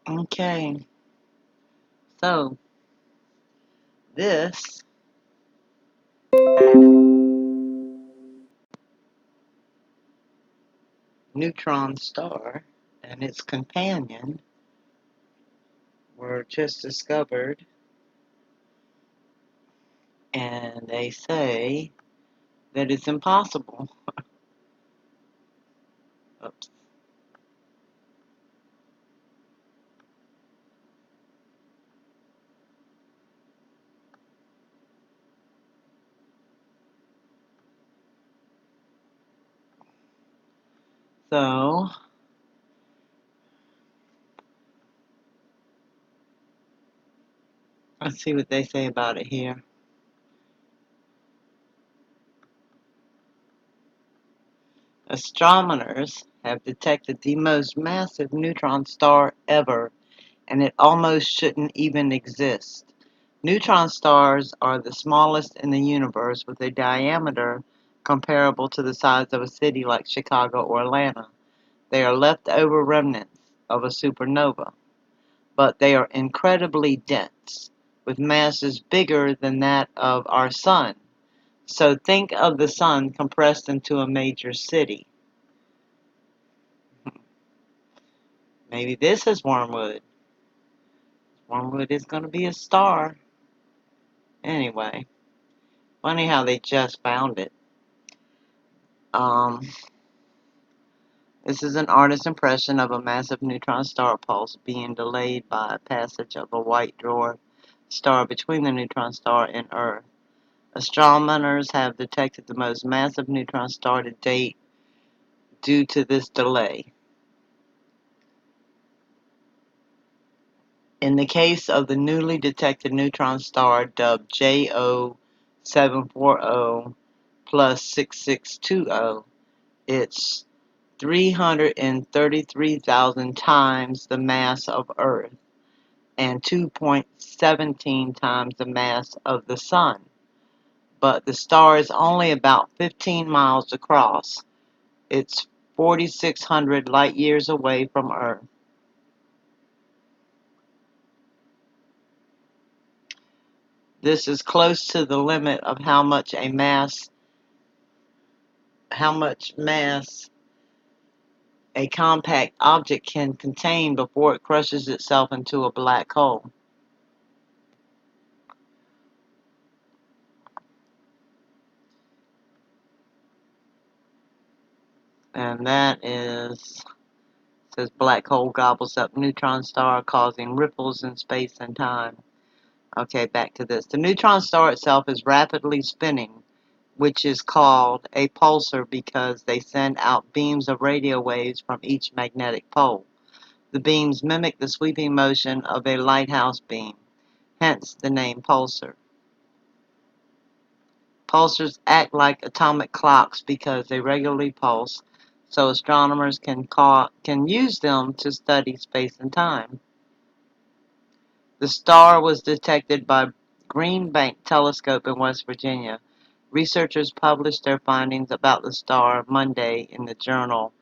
Okay, so this neutron star and its companion were just discovered, and they say that it's impossible. Oops. So, let's see what they say about it here. Astronomers have detected the most massive neutron star ever, and it almost shouldn't even exist. Neutron stars are the smallest in the universe with a diameter comparable to the size of a city like Chicago or Atlanta. They are leftover remnants of a supernova, but they are incredibly dense, with masses bigger than that of our sun. So think of the sun compressed into a major city. Maybe this is Wormwood. Wormwood is going to be a star. Anyway, funny how they just found it. Um, this is an artist's impression of a massive neutron star pulse being delayed by passage of a white dwarf star between the neutron star and Earth. Astronomers have detected the most massive neutron star to date due to this delay. In the case of the newly detected neutron star dubbed JO 740 plus 6620, it's 333,000 times the mass of Earth and 2.17 times the mass of the Sun. But the star is only about 15 miles across. It's 4,600 light years away from Earth. This is close to the limit of how much mass a compact object can contain before it crushes itself into a black hole. And that says black hole gobbles up neutron star, causing ripples in space and time. Okay, back to this. The neutron star itself is rapidly spinning, which is called a pulsar because they send out beams of radio waves from each magnetic pole. The beams mimic the sweeping motion of a lighthouse beam, hence the name pulsar. Pulsars act like atomic clocks because they regularly pulse, so astronomers can use them to study space and time. The star was detected by Green Bank Telescope in West Virginia. Researchers published their findings about the star Monday in the journal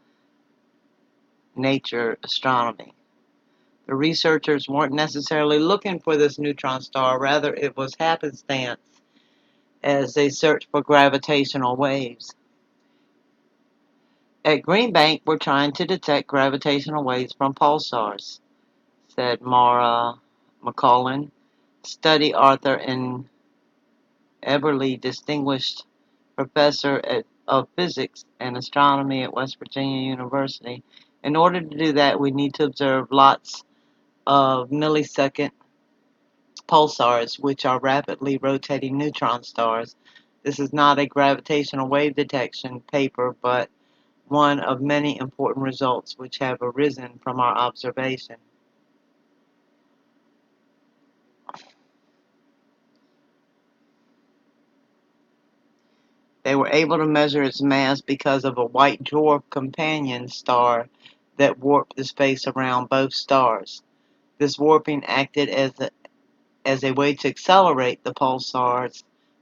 Nature Astronomy. The researchers weren't necessarily looking for this neutron star, rather it was happenstance as they searched for gravitational waves. At Green Bank, we're trying to detect gravitational waves from pulsars, said Mara McCullen, study author and Eberly Distinguished Professor of Physics and Astronomy at West Virginia University. In order to do that, we need to observe lots of millisecond pulsars, which are rapidly rotating neutron stars. This is not a gravitational wave detection paper, but one of many important results which have arisen from our observation. They were able to measure its mass because of a white dwarf companion star that warped the space around both stars. This warping acted as a way to accelerate the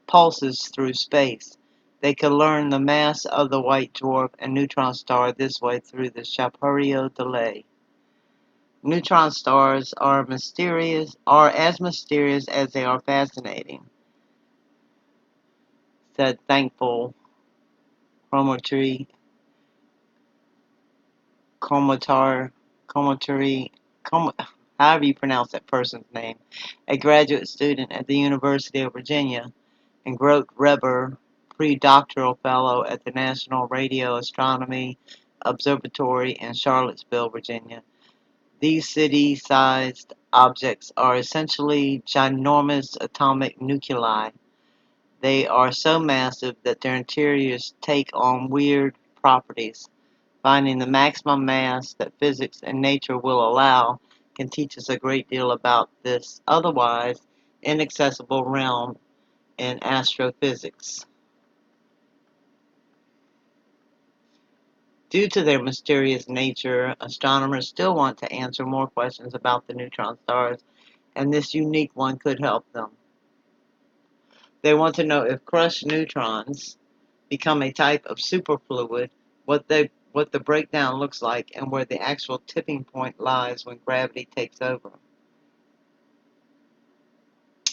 pulses through space. They could learn the mass of the white dwarf and neutron star this way through the Chaparral delay. Neutron stars are as mysterious as they are fascinating, said thankful Chromatry Comatar Comatary Com however you pronounce that person's name, a graduate student at the University of Virginia and Grote Reber pre-doctoral fellow at the National Radio Astronomy Observatory in Charlottesville, Virginia. These city-sized objects are essentially ginormous atomic nuclei. They are so massive that their interiors take on weird properties. Finding the maximum mass that physics and nature will allow can teach us a great deal about this otherwise inaccessible realm in astrophysics. Due to their mysterious nature, astronomers still want to answer more questions about the neutron stars, and this unique one could help them. They want to know if crushed neutrons become a type of superfluid, what the breakdown looks like, and where the actual tipping point lies when gravity takes over.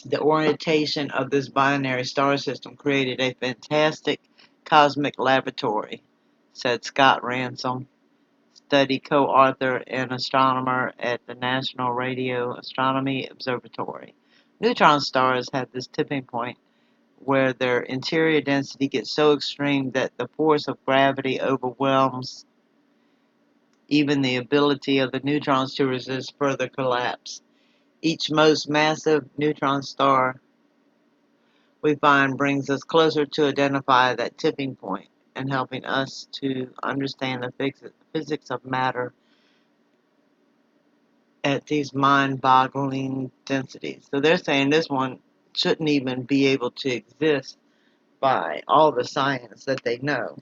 The orientation of this binary star system created a fantastic cosmic laboratory, said Scott Ransom, study co-author and astronomer at the National Radio Astronomy Observatory. Neutron stars have this tipping point where their interior density gets so extreme that the force of gravity overwhelms even the ability of the neutrons to resist further collapse. Each most massive neutron star we find brings us closer to identify that tipping point and helping us to understand the physics of matter at these mind-boggling densities. So they're saying this one shouldn't even be able to exist by all the science that they know.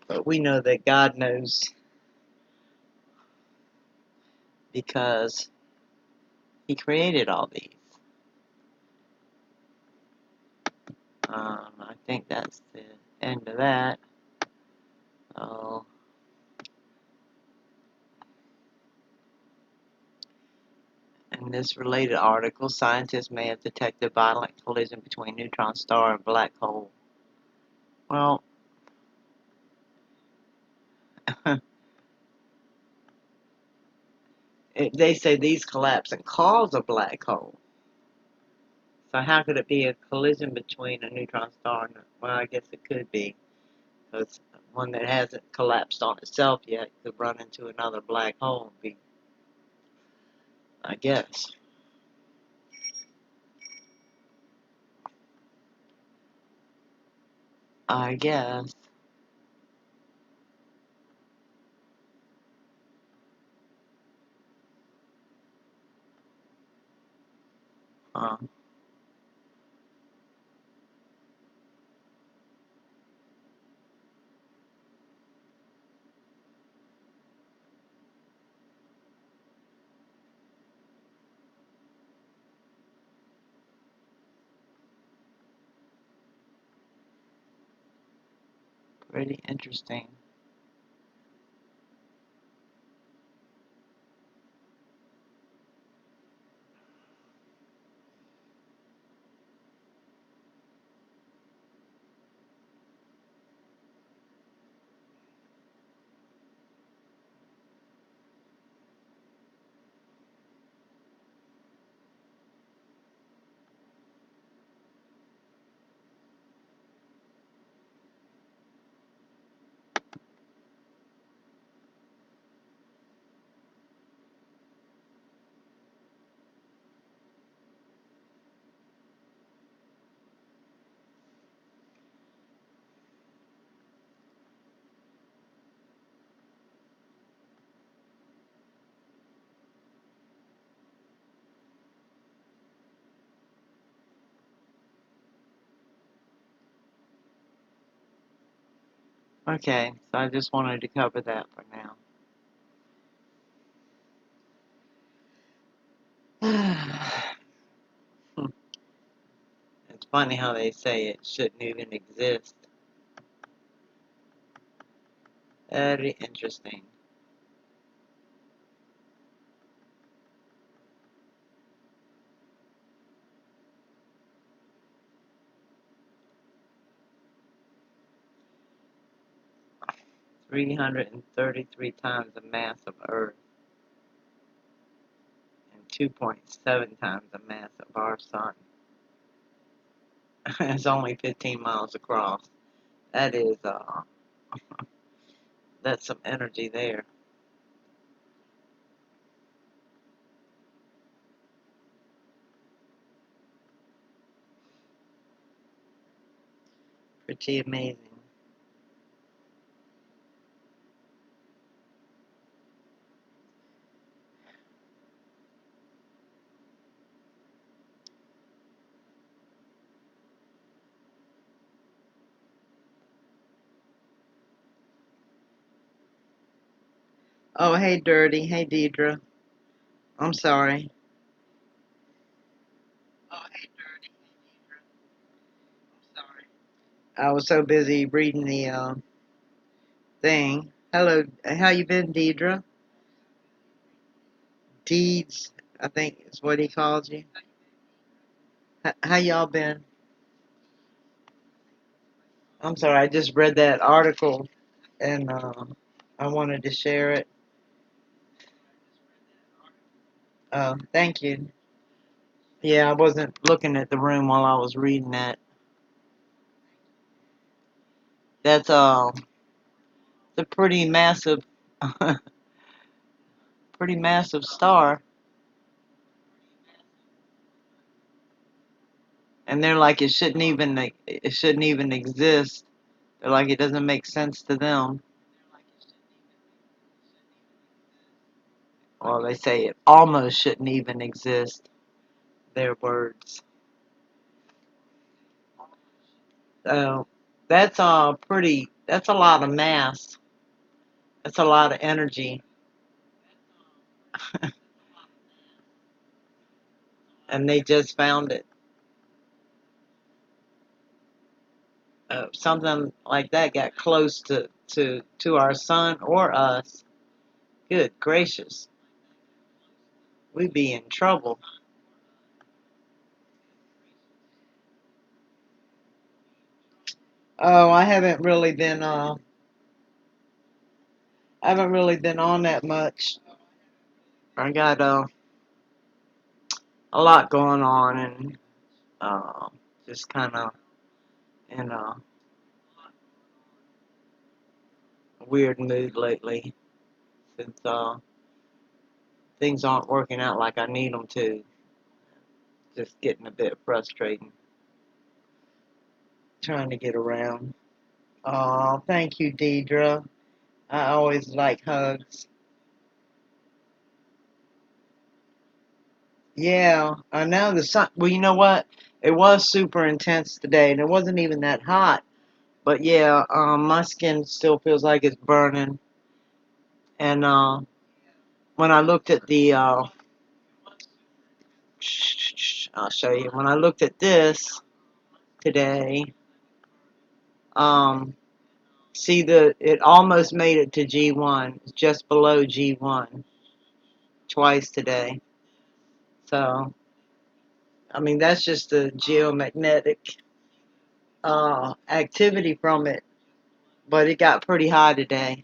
But we know that God knows because He created all these. I think that's the end of that. So, in this related article, scientists may have detected violent collision between neutron star and black hole. Well, they say these collapse and cause a black hole. So how could it be a collision between a neutron star and, well, I guess it could be, because one that hasn't collapsed on itself yet could run into another black hole and be, I guess. I guess. Huh. Pretty interesting. Okay, so I just wanted to cover that for now. It's funny how they say it shouldn't even exist. Very interesting. 333 times the mass of Earth and 2.7 times the mass of our sun. It's only 15 miles across. That is, that's some energy there. Pretty amazing. Oh, hey, Dirty. Hey, Deidre. I'm sorry. Oh, hey, Dirty. Hey, Deidre. I'm sorry. I was so busy reading the thing. Hello. How you been, Deidre? Deeds, I think is what he calls you. How y'all been? I'm sorry. I just read that article and I wanted to share it. Thank you. Yeah, I wasn't looking at the room while I was reading that. That's it's a pretty massive, pretty massive star, and they're like it shouldn't even exist. They're like it doesn't make sense to them. Well, they say it almost shouldn't even exist. Their words. So that's pretty. That's a lot of mass. That's a lot of energy, and they just found it. Something like that got close to our sun or us. Good gracious, we'd be in trouble. Oh, I haven't really been on that much. I got a lot going on and just kind of in a weird mood lately since things aren't working out like I need them to. Just getting a bit frustrating. Trying to get around. Oh, thank you, Deidre. I always like hugs. Yeah, I know the sun. Well, you know what? It was super intense today, and it wasn't even that hot. But yeah, my skin still feels like it's burning. And when I looked at the, I'll show you. When I looked at this today, um, see it almost made it to G1, just below G1 twice today. So, I mean, that's just the geomagnetic activity from it. But it got pretty high today,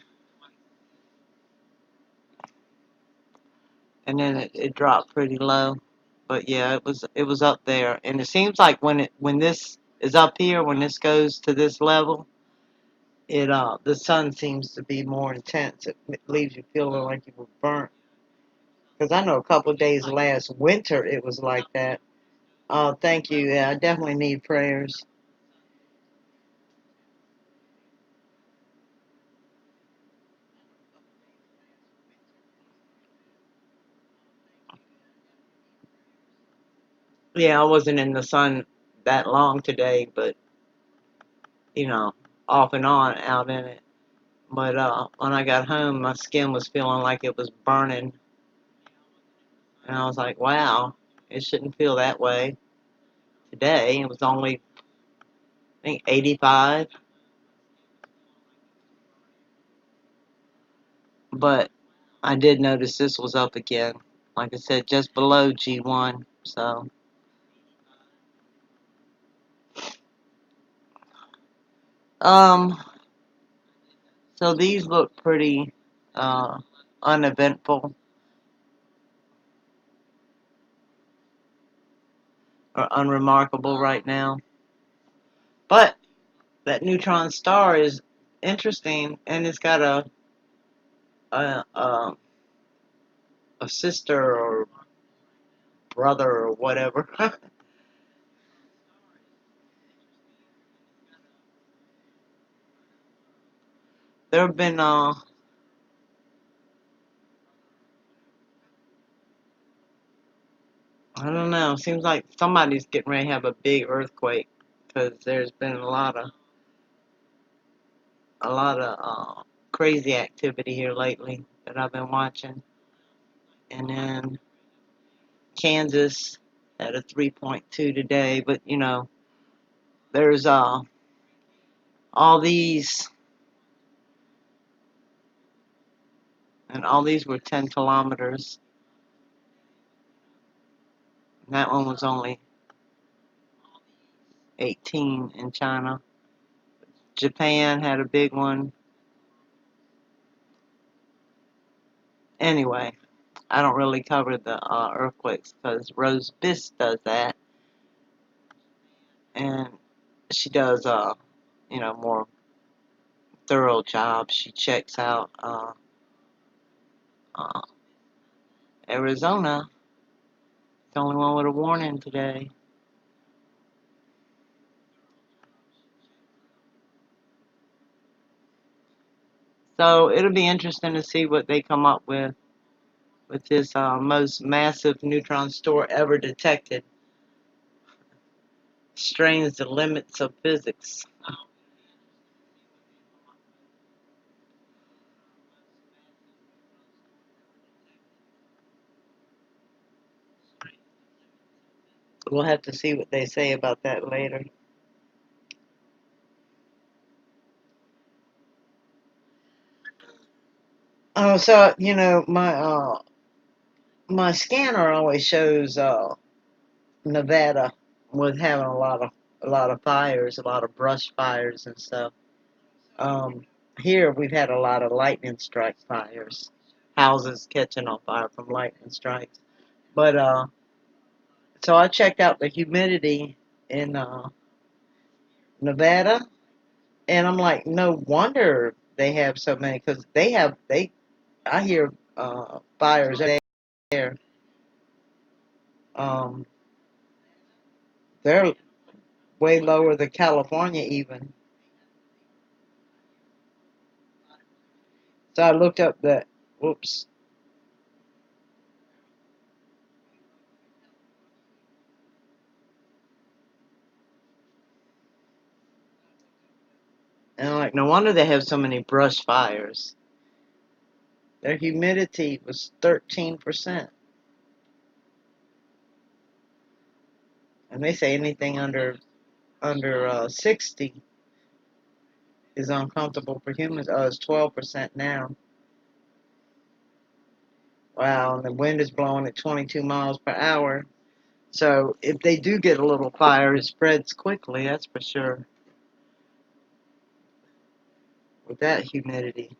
and then it dropped pretty low. But yeah, it was up there, and it seems like when this is up here, when this goes to this level, the sun seems to be more intense. It leaves you feeling like you were burnt. Because I know a couple of days last winter it was like that. Oh, thank you. Yeah, I definitely need prayers. Yeah, I wasn't in the sun that long today, but you know, off and on out in it. But when I got home, my skin was feeling like it was burning, and I was like, "Wow, it shouldn't feel that way today." It was only, I think, 85, but I did notice this was up again. Like I said, just below G1. So, um, So these look pretty uneventful or unremarkable right now. But that neutron star is interesting, and it's got a, a, a sister or brother or whatever. There have been I don't know. Seems like somebody's getting ready to have a big earthquake because there's been a lot of crazy activity here lately that I've been watching. And then Kansas had a 3.2 today, but there's all these, and all these were 10 kilometers. And that one was only 18 in China. Japan had a big one. Anyway, I don't really cover the earthquakes because Rose Biss does that, and she does more thorough job. She checks out uh, Arizona. It's the only one with a warning today. So it'll be interesting to see what they come up with this most massive neutron star ever detected. Strains the limits of physics. We'll have to see what they say about that later. Oh, so my scanner always shows Nevada was having a lot of fires, a lot of brush fires and stuff. Um, Here we've had a lot of lightning strike fires, houses catching on fire from lightning strikes. But so I checked out the humidity in Nevada, and I'm like, no wonder they have so many because they I hear fires there. Um, they're way lower than California even. So I looked up that. Whoops. And I'm like, no wonder they have so many brush fires. Their humidity was 13%. And they say anything under 60 is uncomfortable for humans. Oh, it's 12% now. Wow, and the wind is blowing at 22 miles per hour. So if they do get a little fire, it spreads quickly, that's for sure, with that humidity.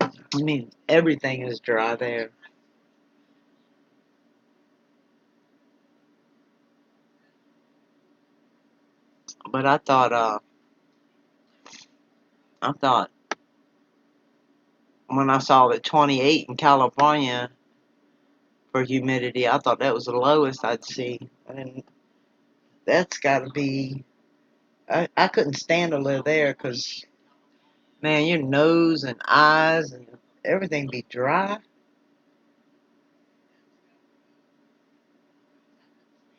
I mean, everything is dry there. But I thought when I saw the 28 in California for humidity, I thought that was the lowest I'd see. And that's got to be, I couldn't stand to live there because, man, your nose and eyes and everything be dry.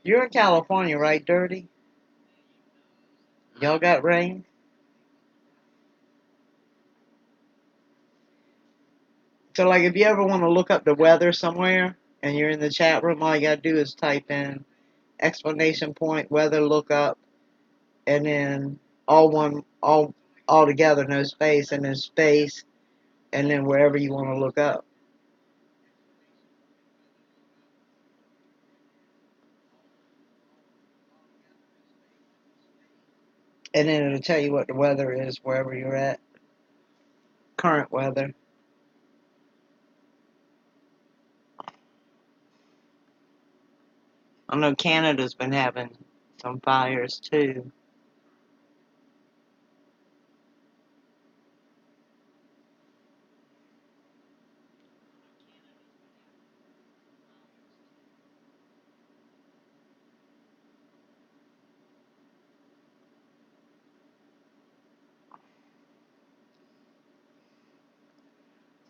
You're in California, right, Dirty? Y'all got rain? So, like, if you ever want to look up the weather somewhere and you're in the chat room, all you got to do is type in explanation point weather lookup and then all together, no space, and then space, and then wherever you want to look up. And then it'll tell you what the weather is wherever you're at. Current weather. I know Canada's been having some fires too.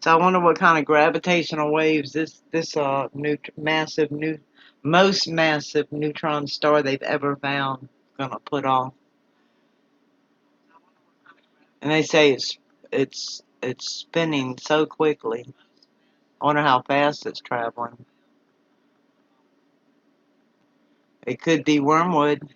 So I wonder what kind of gravitational waves this most massive neutron star they've ever found gonna put off. And they say it's spinning so quickly. I wonder how fast it's traveling. It could be wormwood.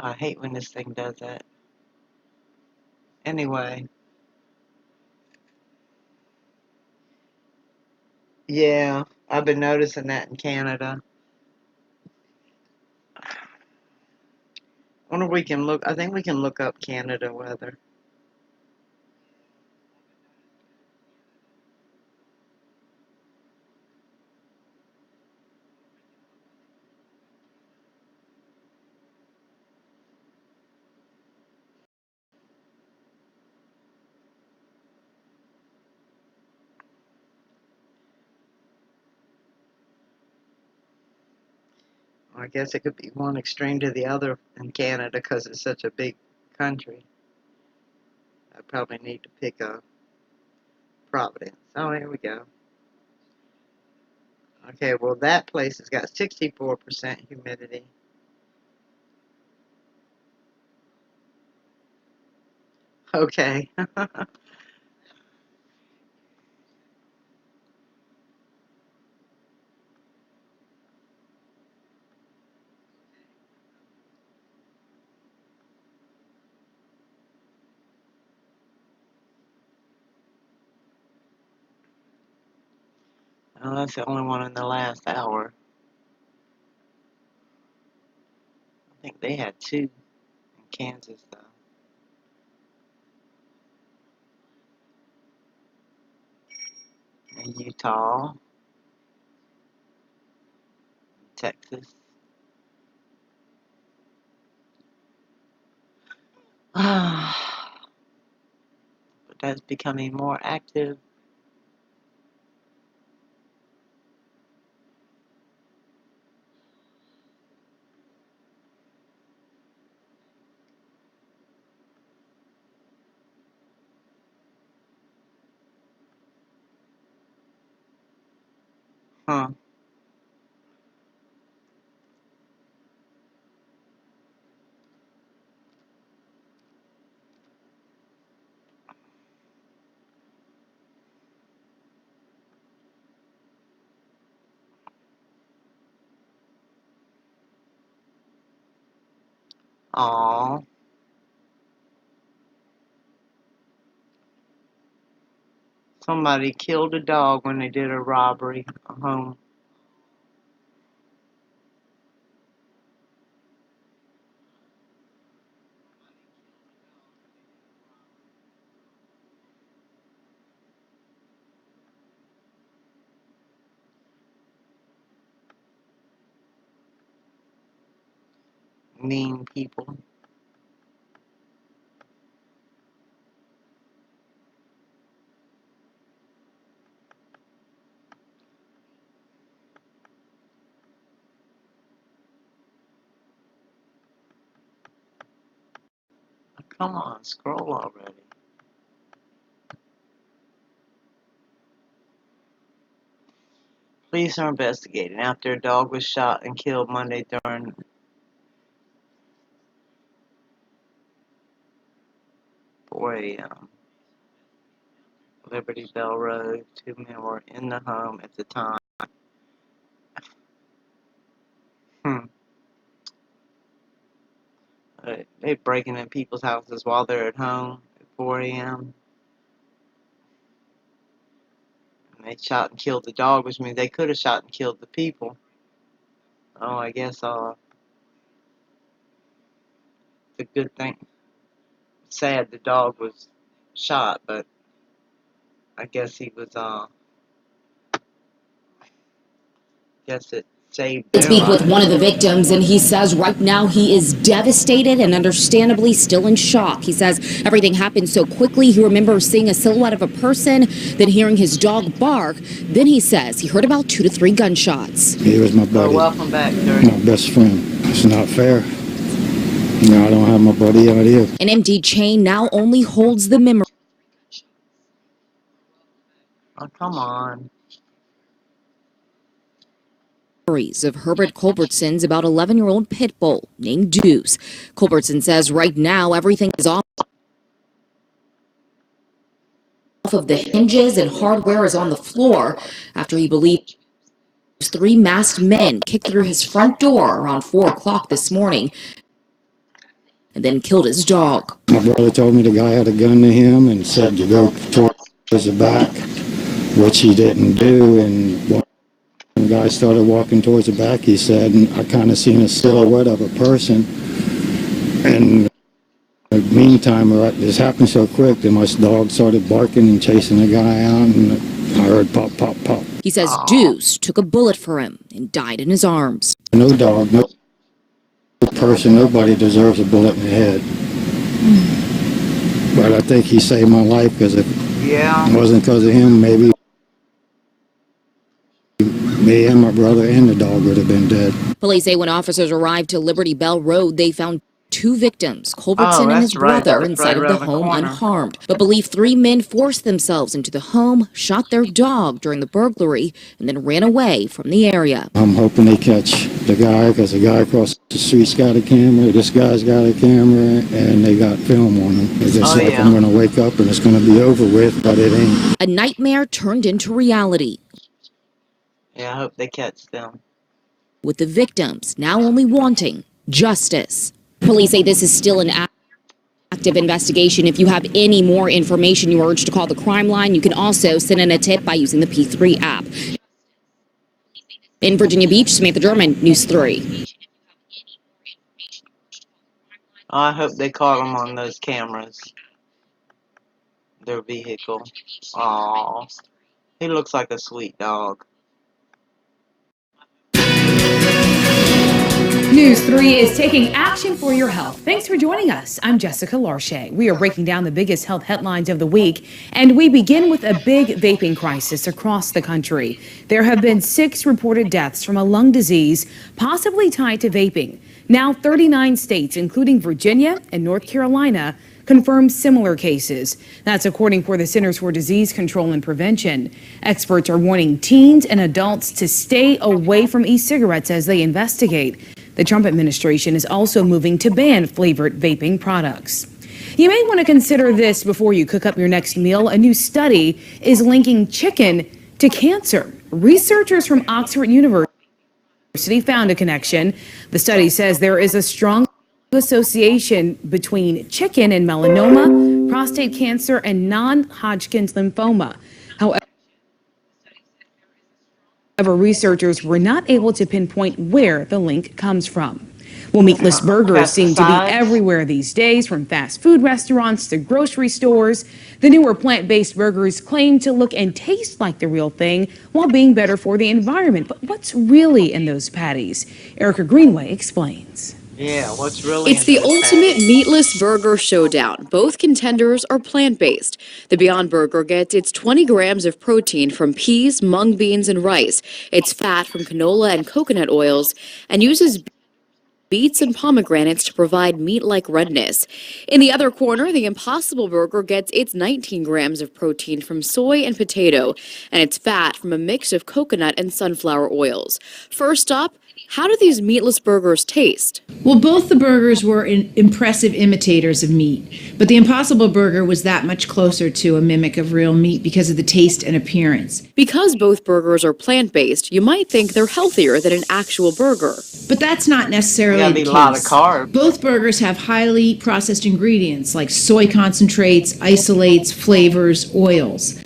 I hate when this thing does that. Anyway, yeah, I've been noticing that in Canada. Wonder if we can look. I think we can look up Canada weather. I guess it could be one extreme to the other in Canada because it's such a big country. I probably need to pick a Providence. Oh, here we go. Okay, well, that place has got 64% humidity. Okay. Oh, that's the only one in the last hour. I think they had two in Kansas, though. In Utah, Texas. But that's becoming more active. Huh. Aw. Somebody killed a dog when they did a robbery, a home. Mean people. Come on, scroll already. Police are investigating after a dog was shot and killed Monday during 4 a.m. Liberty Bell Road. Two men were in the home at the time. Hmm. They're breaking in people's houses while they're at home at 4 a.m. And they shot and killed the dog, which means they could have shot and killed the people. Oh, I guess it's a good thing. Sad the dog was shot, but I guess he was, guess it saved To their speak with life. one of the victims, and he says right now he is devastated and understandably still in shock. He says everything happened so quickly. He remembers seeing a silhouette of a person, then hearing his dog bark. Then he says he heard about 2 to 3 gunshots. He was my buddy. Oh, welcome back, Dirty. My best friend. It's not fair. You know, I don't have my buddy out here. An empty chain now only holds the memory Oh, come on. of Herbert Culbertson's about 11-year-old pit bull named Deuce. Culbertson says right now everything is off of the hinges and hardware is on the floor after he believes 3 masked men kicked through his front door around 4 o'clock this morning and then killed his dog. My brother told me the guy had a gun to him and said to go towards the back, which he didn't do. And when the guy started walking towards the back, he said, and I kind of seen a silhouette of a person. And in the meantime, this happened so quick that my dog started barking and chasing the guy out, and I heard pop, pop, pop. He says Deuce took a bullet for him and died in his arms. No dog, no person, nobody deserves a bullet in the head. But I think he saved my life, because if it wasn't because of him, maybe me and my brother and the dog would have been dead. Police say when officers arrived to Liberty Bell Road, they found 2 victims, Culbertson and his brother, inside of the home unharmed, but believe 3 men forced themselves into the home, shot their dog during the burglary, and then ran away from the area. I'm hoping they catch the guy, because the guy across the street's got a camera, this guy's got a camera, and they got film on him. It's just like I'm going to wake up and it's going to be over with, but it ain't. A nightmare turned into reality. Yeah, I hope they catch them. With the victims now only wanting justice. Police say this is still an active investigation. If you have any more information, you are urged to call the crime line. You can also send in a tip by using the P3 app. In Virginia Beach, Samantha German, News 3. I hope they caught them on those cameras. Their vehicle. Aw. He looks like a sweet dog. News 3 is taking action for your health. Thanks for joining us. I'm Jessica Larche. We are breaking down the biggest health headlines of the week, and we begin with a big vaping crisis across the country. There have been 6 reported deaths from a lung disease possibly tied to vaping. Now 39 states, including Virginia and North Carolina, confirmed similar cases. That's according to the Centers for Disease Control and Prevention. Experts are warning teens and adults to stay away from e-cigarettes as they investigate. The Trump administration is also moving to ban flavored vaping products. You may want to consider this before you cook up your next meal. A new study is linking chicken to cancer. Researchers from Oxford University found a connection. The study says there is a strong association between chicken and melanoma, prostate cancer, and non-Hodgkin's lymphoma. However, researchers were not able to pinpoint where the link comes from. Well, meatless burgers seem to be everywhere these days, from fast food restaurants to grocery stores. The newer plant-based burgers claim to look and taste like the real thing while being better for the environment. But what's really in those patties? Erica Greenway explains. Yeah, what's really It's the ultimate meatless burger showdown. Both contenders are plant-based. The Beyond Burger gets its 20 grams of protein from peas, mung beans, and rice. It's fat from canola and coconut oils and uses beets and pomegranates to provide meat-like redness. In the other corner, the Impossible Burger gets its 19 grams of protein from soy and potato, and its fat from a mix of coconut and sunflower oils. First up, how do these meatless burgers taste? Well, both the burgers were impressive imitators of meat, but the Impossible Burger was that much closer to a mimic of real meat because of the taste and appearance. Because both burgers are plant-based, you might think they're healthier than an actual burger. But that's not necessarily the case. A lot of carbs. Both burgers have highly processed ingredients like soy concentrates, isolates, flavors, oils.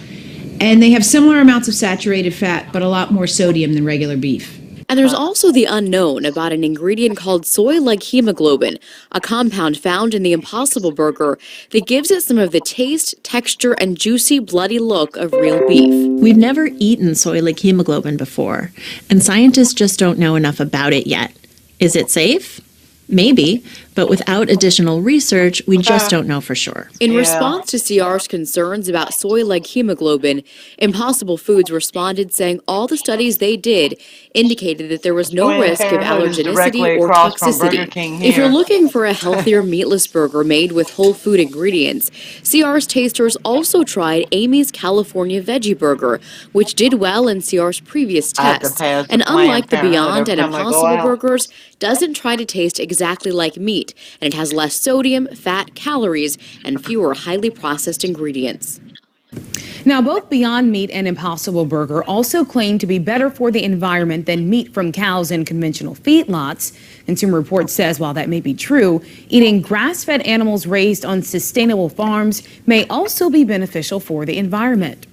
And they have similar amounts of saturated fat, but a lot more sodium than regular beef. And there's also the unknown about an ingredient called soy-like hemoglobin, a compound found in the Impossible Burger that gives it some of the taste, texture, and juicy, bloody look of real beef. We've never eaten soy-like hemoglobin before, and scientists just don't know enough about it yet. Is it safe? Maybe, but without additional research, we just don't know for sure. In response to CR's concerns about soy-like hemoglobin, Impossible Foods responded saying all the studies they did indicated that there was no risk of allergenicity or toxicity. If you're looking for a healthier meatless burger made with whole food ingredients, CR's tasters also tried Amy's California Veggie Burger, which did well in CR's previous tests. And unlike the Beyond and Impossible Burgers, doesn't try to taste exactly like meat, and it has less sodium, fat, calories, and fewer highly processed ingredients. Now, both Beyond Meat and Impossible Burger also claim to be better for the environment than meat from cows in conventional feedlots. Consumer Reports says while that may be true, eating grass-fed animals raised on sustainable farms may also be beneficial for the environment.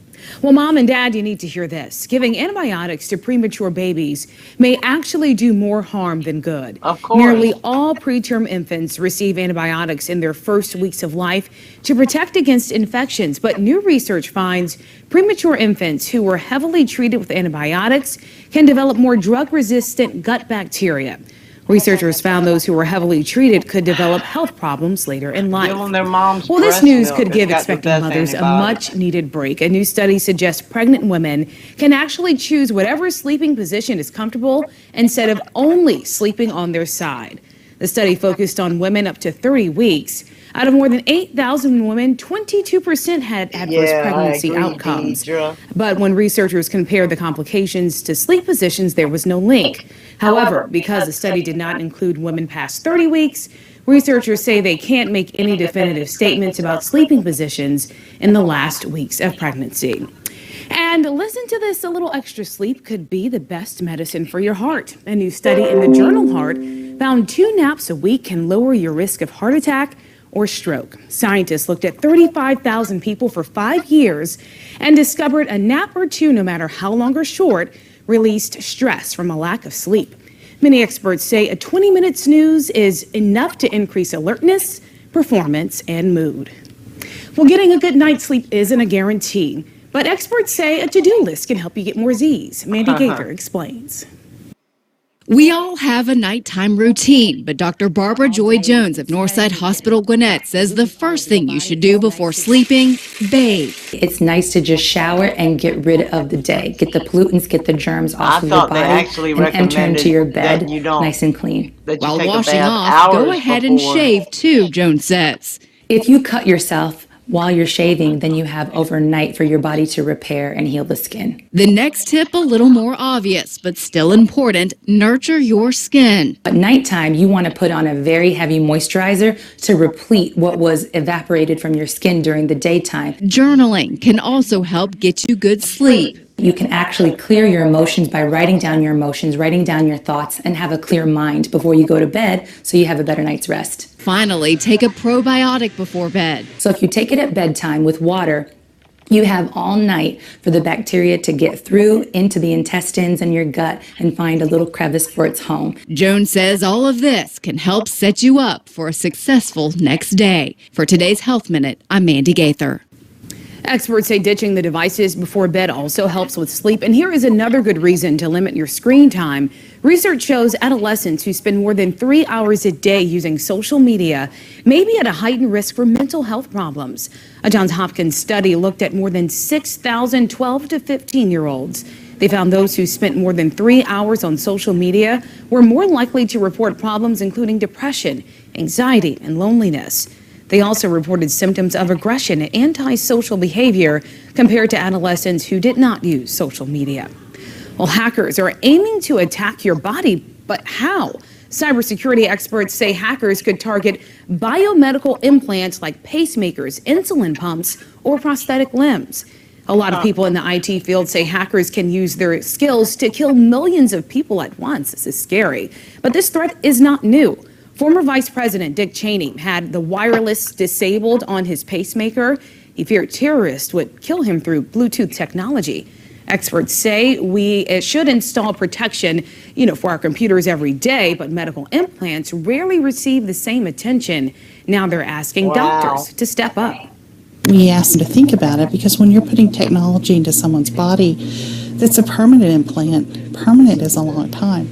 Well, Mom and Dad, you need to hear this. Giving antibiotics to premature babies may actually do more harm than good. Of course. Nearly all preterm infants receive antibiotics in their first weeks of life to protect against infections. But new research finds premature infants who were heavily treated with antibiotics can develop more drug-resistant gut bacteria. Researchers found those who were heavily treated could develop health problems later in life. Well, this news could give expecting mothers a much-needed break. A new study suggests pregnant women can actually choose whatever sleeping position is comfortable instead of only sleeping on their side. The study focused on women up to 30 weeks. Out of more than 8,000 women, 22% had adverse pregnancy outcomes. But when researchers compared the complications to sleep positions, there was no link. However, because the study did not include women past 30 weeks, researchers say they can't make any definitive statements about sleeping positions in the last weeks of pregnancy. And listen to this, a little extra sleep could be the best medicine for your heart. A new study in the journal Heart found 2 naps a week can lower your risk of heart attack or stroke. Scientists looked at 35,000 people for 5 years and discovered a nap or 2, no matter how long or short, released stress from a lack of sleep. Many experts say a 20-minute snooze is enough to increase alertness, performance, and mood. Well, getting a good night's sleep isn't a guarantee, but experts say a to-do list can help you get more Z's. Mandy Gaither explains. We all have a nighttime routine, but Dr. Barbara Joy Jones of Northside Hospital Gwinnett says the first thing you should do before sleeping, bathe. It's nice to just shower and get rid of the day. Get the pollutants, get the germs off of your body, and enter into your bed nice and clean. While washing off, go ahead and shave too, Jones says. If you cut yourself while you're shaving, then you have overnight for your body to repair and heal the skin. The next tip, a little more obvious, but still important, nurture your skin. At nighttime, you want to put on a very heavy moisturizer to replete what was evaporated from your skin during the daytime. Journaling can also help get you good sleep. You can actually clear your emotions by writing down your emotions, writing down your thoughts, and have a clear mind before you go to bed so you have a better night's rest. Finally, take a probiotic before bed. So if you take it at bedtime with water, you have all night for the bacteria to get through into the intestines and your gut and find a little crevice for its home. Jones says all of this can help set you up for a successful next day. For today's Health Minute, I'm Mandy Gaither. Experts say ditching the devices before bed also helps with sleep. And here is another good reason to limit your screen time. Research shows adolescents who spend more than 3 hours a day using social media may be at a heightened risk for mental health problems. A Johns Hopkins study looked at more than 6,000 12 to 15-year-olds. They found those who spent more than 3 hours on social media were more likely to report problems including depression, anxiety, and loneliness. They also reported symptoms of aggression and antisocial behavior compared to adolescents who did not use social media. Well, hackers are aiming to attack your body, but how? Cybersecurity experts say hackers could target biomedical implants like pacemakers, insulin pumps, or prosthetic limbs. A lot of people in the IT field say hackers can use their skills to kill millions of people at once. This is scary. But this threat is not new. Former Vice President Dick Cheney had the wireless disabled on his pacemaker. He feared terrorists would kill him through Bluetooth technology. Experts say we should install protection, for our computers every day, but medical implants rarely receive the same attention. Now they're asking doctors to step up. We ask them to think about it because when you're putting technology into someone's body, that's a permanent implant. Permanent is a long time.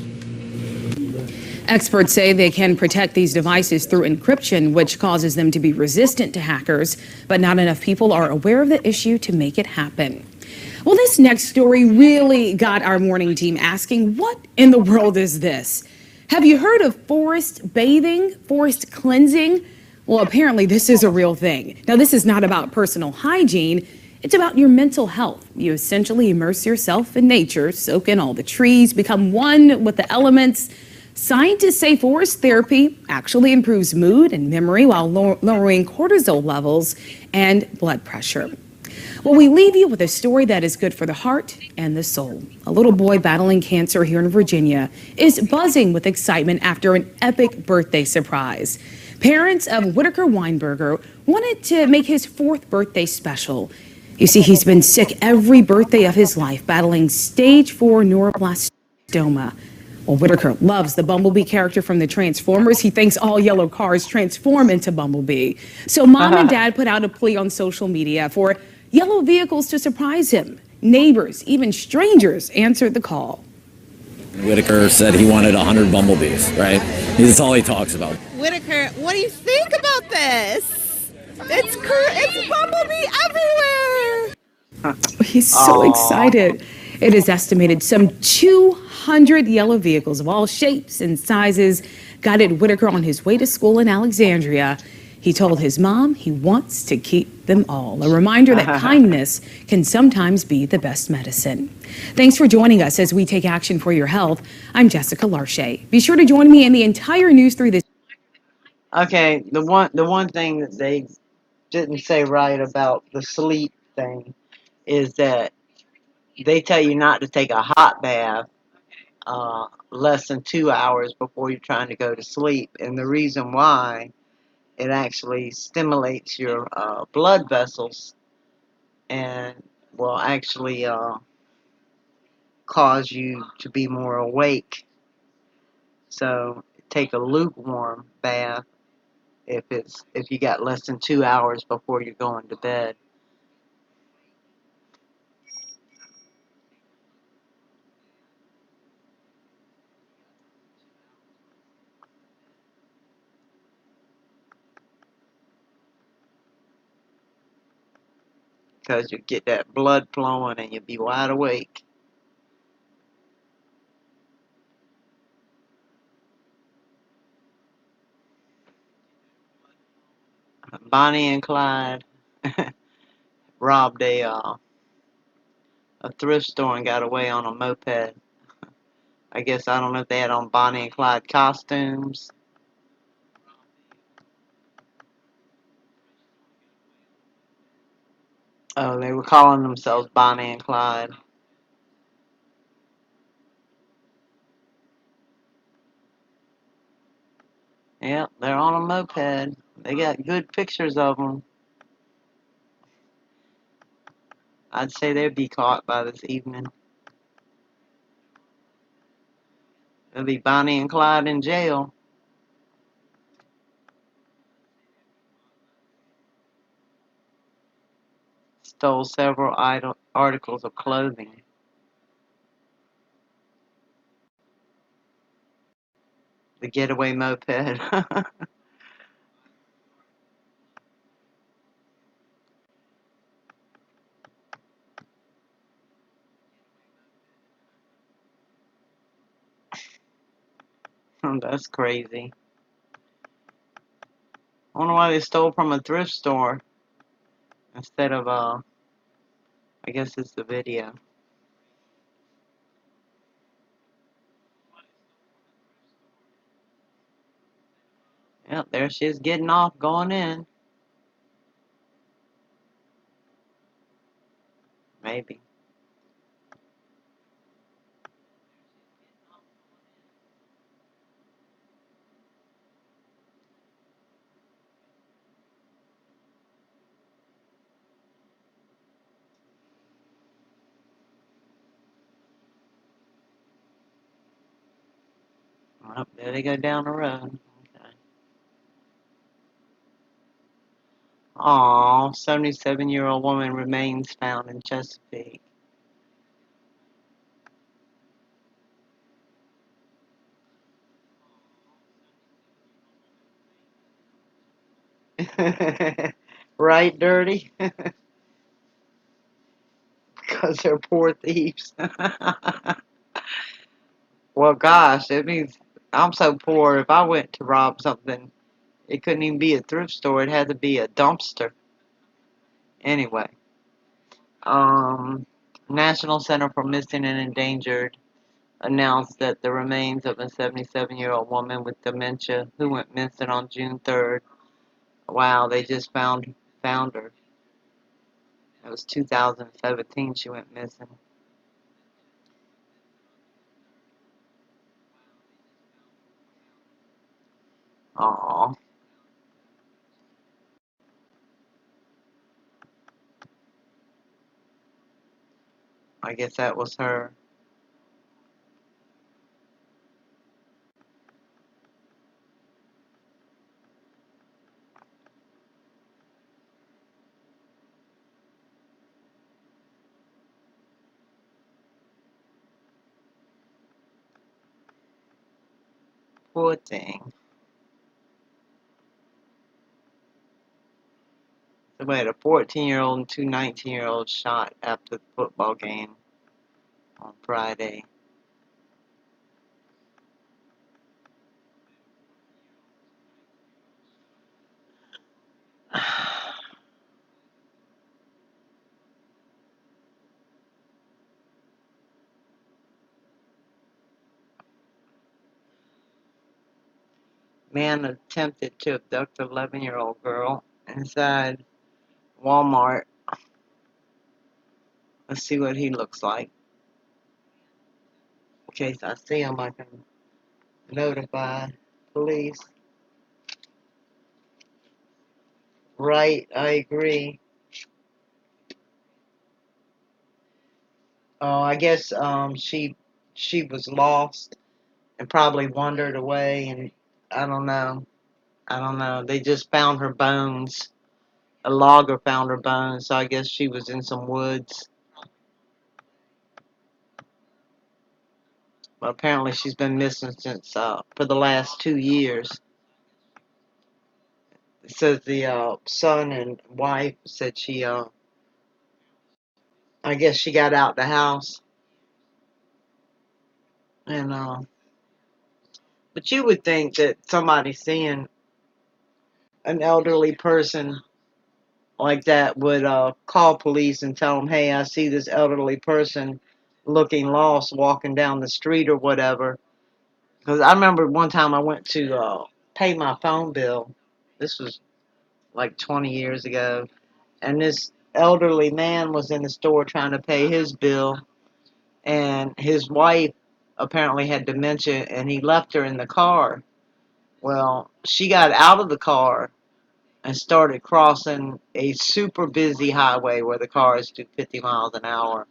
Experts say they can protect these devices through encryption, which causes them to be resistant to hackers, but not enough people are aware of the issue to make it happen. Well, this next story really got our morning team asking, what in the world is this? Have you heard of forest bathing, forest cleansing? Well, apparently this is a real thing. Now, this is not about personal hygiene. It's about your mental health. You essentially immerse yourself in nature, soak in all the trees, become one with the elements. Scientists say forest therapy actually improves mood and memory while lowering cortisol levels and blood pressure. Well, we leave you with a story that is good for the heart and the soul. A little boy battling cancer here in Virginia is buzzing with excitement after an epic birthday surprise. Parents of Whitaker Weinberger wanted to make his 4th birthday special. You see, he's been sick every birthday of his life, battling stage 4 neuroblastoma. Well, Whitaker loves the Bumblebee character from the Transformers. He thinks all yellow cars transform into Bumblebee. So mom and dad put out a plea on social media for yellow vehicles to surprise him. Neighbors, even strangers, answered the call. Whitaker said he wanted 100 bumblebees, right? That's all he talks about. Whitaker, what do you think about this? It's bumblebee everywhere! He's so excited. It is estimated some 200 yellow vehicles of all shapes and sizes guided Whitaker on his way to school in Alexandria. He told his mom he wants to keep them all. A reminder that kindness can sometimes be the best medicine. Thanks for joining us as we take action for your health. I'm Jessica Larshay. Be sure to join me in the entire news through this. Okay, the one thing that they didn't say right about the sleep thing is that they tell you not to take a hot bath less than 2 hours before you're trying to go to sleep. And the reason why, it actually stimulates your blood vessels and will actually cause you to be more awake. So take a lukewarm bath if you got less than 2 hours before you're going to bed. Because you get that blood flowing and you'll be wide awake. Bonnie and Clyde robbed a thrift store and got away on a moped. I guess I don't know if they had on Bonnie and Clyde costumes. Oh, they were calling themselves Bonnie and Clyde. Yep, they're on a moped. They got good pictures of them. I'd say they'd be caught by this evening. It'll be Bonnie and Clyde in jail. Stole several articles of clothing. The getaway moped. That's crazy. I wonder why they stole from a thrift store instead of, I guess it's the video. Yep, there she is getting off, going in. Maybe. Oh, there they go down the road. Okay. Aw, 77-year-old woman remains found in Chesapeake. Right, Dirty? Because they're poor thieves. Well, gosh, it means I'm so poor. If I went to rob something, it couldn't even be a thrift store. It had to be a dumpster. Anyway, National Center for Missing and Endangered announced that the remains of a 77-year-old woman with dementia who went missing on June 3rd. Wow, they just found her. It was 2017 she went missing. Aw. I guess that was her. Poor thing. So we had a 14-year-old and two 19-year-olds shot after the football game on Friday. Man attempted to abduct an 11-year-old girl inside Walmart. Let's see what he looks like. In case I see him, I can notify police. Right, I agree. Oh, I guess she was lost and probably wandered away, and I don't know. I don't know. They just found her bones. A logger found her bones, so I guess she was in some woods. But apparently she's been missing since for the last 2 years. It says the son and wife said she I guess she got out the house and but you would think that somebody seeing an elderly person like that would call police and tell them, hey, I see this elderly person looking lost walking down the street or whatever. Because I remember one time I went to pay my phone bill. This was like 20 years ago. And this elderly man was in the store trying to pay his bill. And his wife apparently had dementia and he left her in the car. Well, she got out of the car and started crossing a super busy highway where the cars do 50 miles an hour.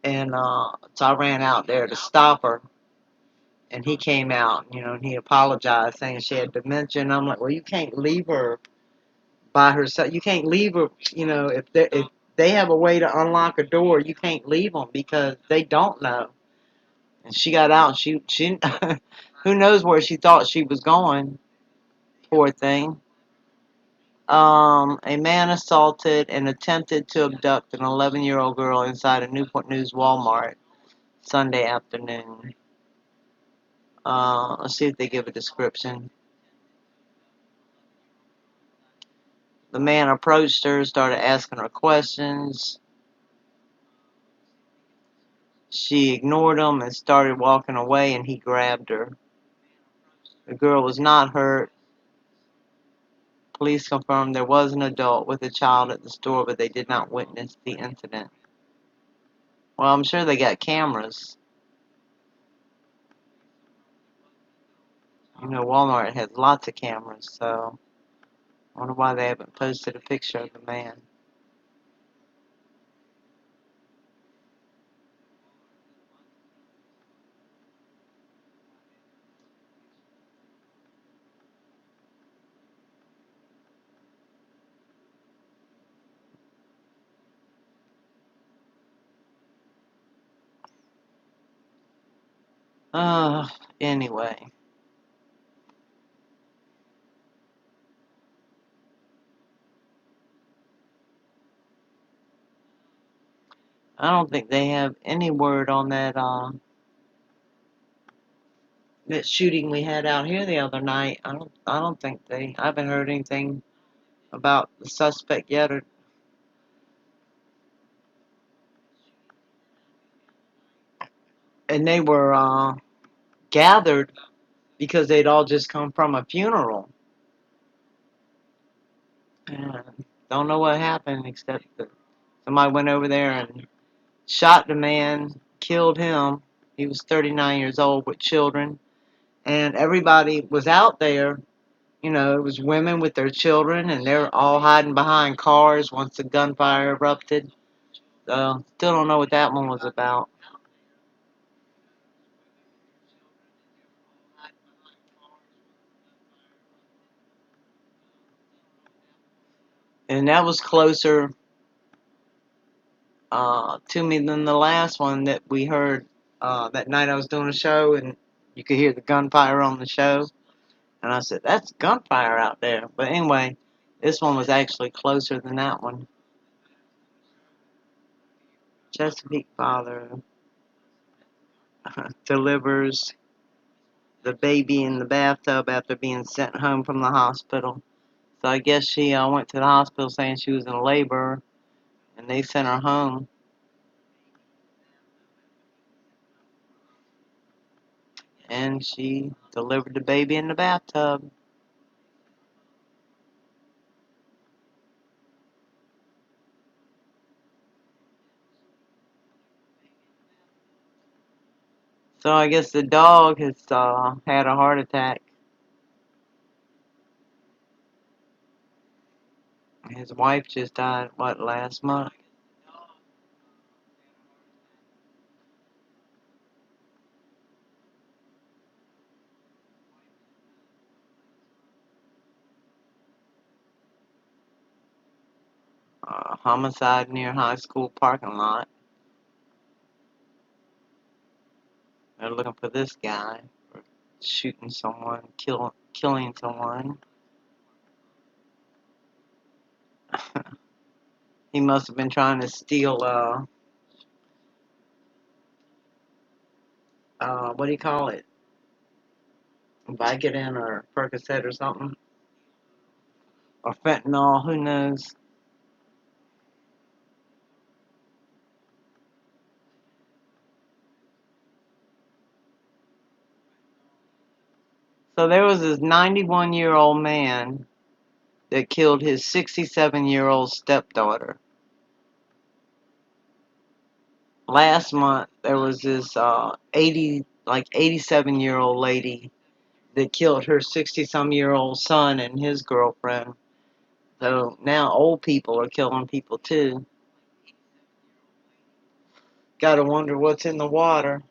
And so I ran out there to stop her. And he came out, and he apologized, saying she had dementia. And I'm like, well, you can't leave her by herself. You can't leave her, if they have a way to unlock a door, you can't leave them because they don't know. And she got out. She who knows where she thought she was going, poor thing. A man assaulted and attempted to abduct an 11-year-old girl inside a Newport News Walmart Sunday afternoon. Let's see if they give a description. The man approached her, started asking her questions. She ignored him and started walking away, and he grabbed her. The girl was not hurt. Police confirmed there was an adult with a child at the store, but they did not witness the incident. Well, I'm sure they got cameras. You know, Walmart has lots of cameras, so I wonder why they haven't posted a picture of the man. Anyway. I don't think they have any word on that shooting we had out here the other night. I don't think I haven't heard anything about the suspect yet, and they were gathered because they'd all just come from a funeral. And don't know what happened except that somebody went over there and shot the man, killed him. He was 39 years old with children, and everybody was out there. You know, it was women with their children, and they're all hiding behind cars once the gunfire erupted. So, still don't know what that one was about. And that was closer to me than the last one that we heard that night I was doing a show, and you could hear the gunfire on the show. And I said, that's gunfire out there. But anyway, this one was actually closer than that one. Chesapeake father delivers the baby in the bathtub after being sent home from the hospital. So I guess she went to the hospital saying she was in labor, and they sent her home. And she delivered the baby in the bathtub. So I guess the dog has had a heart attack. His wife just died, what, last month? Homicide near high school parking lot. They're looking for this guy for shooting someone, killing someone. He must have been trying to steal, what do you call it? Vicodin or Percocet or something. Or fentanyl, who knows? So there was this 91-year-old man that killed his 67-year-old stepdaughter. Last month, there was this 87-year-old lady that killed her 60-some-year-old son and his girlfriend. So now old people are killing people too. Gotta wonder what's in the water.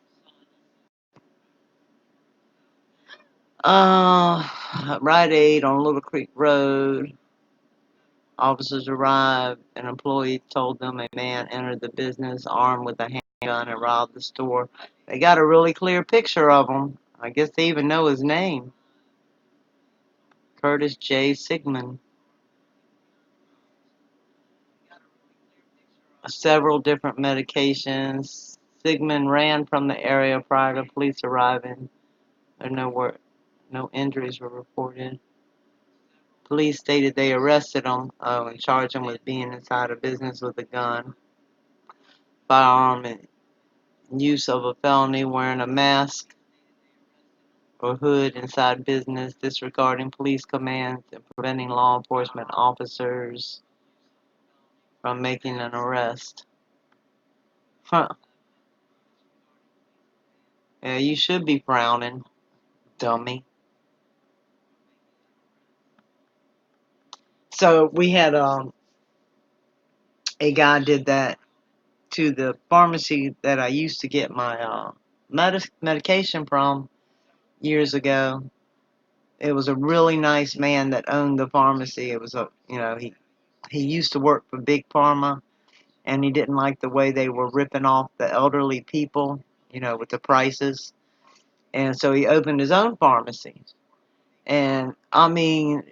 Rite Aid on Little Creek Road. Officers arrived. An employee told them a man entered the business armed with a handgun and robbed the store. They got a really clear picture of him. I guess they even know his name. Curtis J. Sigmund. Several different medications. Sigmund ran from the area prior to police arriving. No injuries were reported. Police stated they arrested him and charged him with being inside a business with a gun, firearm, and use of a felony, wearing a mask or hood inside business, disregarding police commands, and preventing law enforcement officers from making an arrest. Huh. Yeah, you should be frowning, dummy. So we had a guy did that to the pharmacy that I used to get my medication from years ago. It was a really nice man that owned the pharmacy. It was he used to work for Big Pharma, and he didn't like the way they were ripping off the elderly people, with the prices. And so he opened his own pharmacy. And I mean,